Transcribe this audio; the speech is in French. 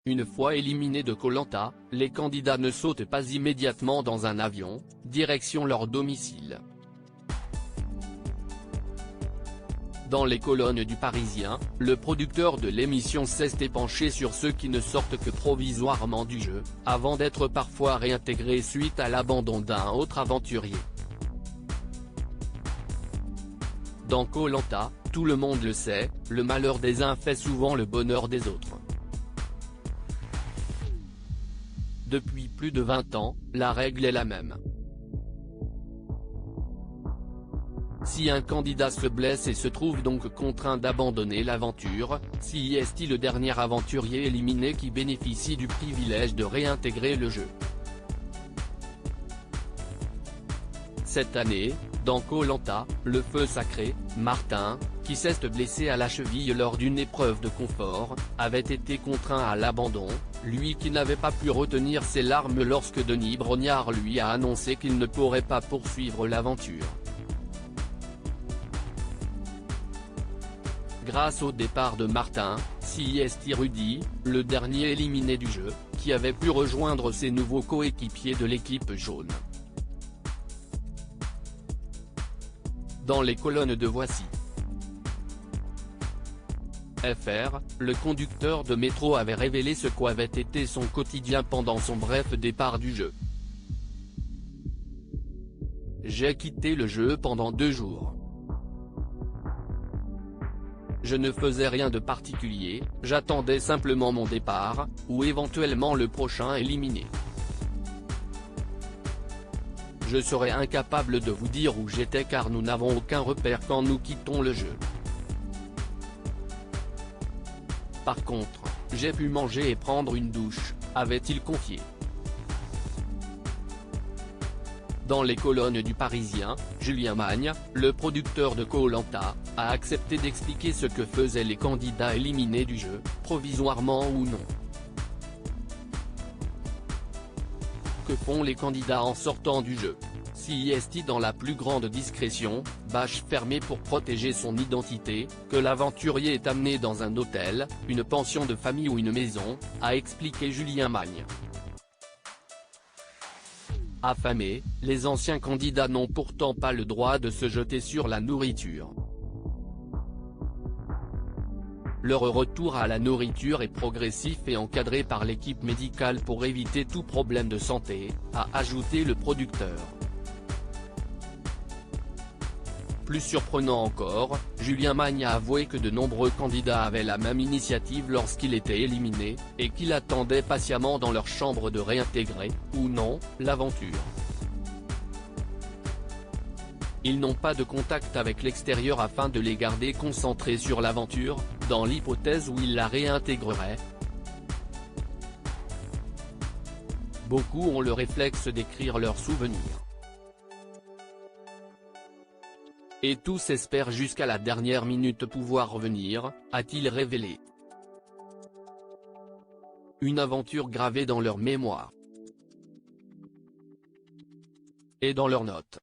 Une fois éliminés de Koh Lanta, les candidats ne sautent pas immédiatement dans un avion, direction leur domicile. Dans les colonnes du Parisien, le producteur de l'émission s'est penché sur ceux qui ne sortent que provisoirement du jeu, avant d'être parfois réintégrés suite à l'abandon d'un autre aventurier. Dans Koh Lanta, tout le monde le sait, le malheur des uns fait souvent le bonheur des autres. Depuis plus de 20 ans, la règle est la même. Si un candidat se blesse et se trouve donc contraint d'abandonner l'aventure, si est le dernier aventurier éliminé qui bénéficie du privilège de réintégrer le jeu. Cette année, dans Koh Lanta, le feu sacré, Martin, qui s'est blessé à la cheville lors d'une épreuve de confort, avait été contraint à l'abandon, lui qui n'avait pas pu retenir ses larmes lorsque Denis Brognard lui a annoncé qu'il ne pourrait pas poursuivre l'aventure. Grâce au départ de Martin, CIST Rudy, le dernier éliminé du jeu, qui avait pu rejoindre ses nouveaux coéquipiers de l'équipe jaune. Dans les colonnes de Voici. FR, le conducteur de métro avait révélé ce qu'avait été son quotidien pendant son bref départ du jeu. J'ai quitté le jeu pendant 2 jours. Je ne faisais rien de particulier, j'attendais simplement mon départ, ou éventuellement le prochain éliminé. Je serais incapable de vous dire où j'étais car nous n'avons aucun repère quand nous quittons le jeu. Par contre, j'ai pu manger et prendre une douche, avait-il confié. Dans les colonnes du Parisien, Julien Magne, le producteur de Koh Lanta, a accepté d'expliquer ce que faisaient les candidats éliminés du jeu, provisoirement ou non. Que font les candidats en sortant du jeu? CIST dans la plus grande discrétion, bâche fermée pour protéger son identité, que l'aventurier est amené dans un hôtel, une pension de famille ou une maison, a expliqué Julien Magne. Affamés, les anciens candidats n'ont pourtant pas le droit de se jeter sur la nourriture. Leur retour à la nourriture est progressif et encadré par l'équipe médicale pour éviter tout problème de santé, a ajouté le producteur. Plus surprenant encore, Julien Magne a avoué que de nombreux candidats avaient la même initiative lorsqu'il était éliminé, et qu'il attendait patiemment dans leur chambre de réintégrer, ou non, l'aventure. Ils n'ont pas de contact avec l'extérieur afin de les garder concentrés sur l'aventure, dans l'hypothèse où ils la réintégreraient. Beaucoup ont le réflexe d'écrire leurs souvenirs. Et tous espèrent jusqu'à la dernière minute pouvoir revenir, a-t-il révélé. Une aventure gravée dans leur mémoire. Et dans leurs notes.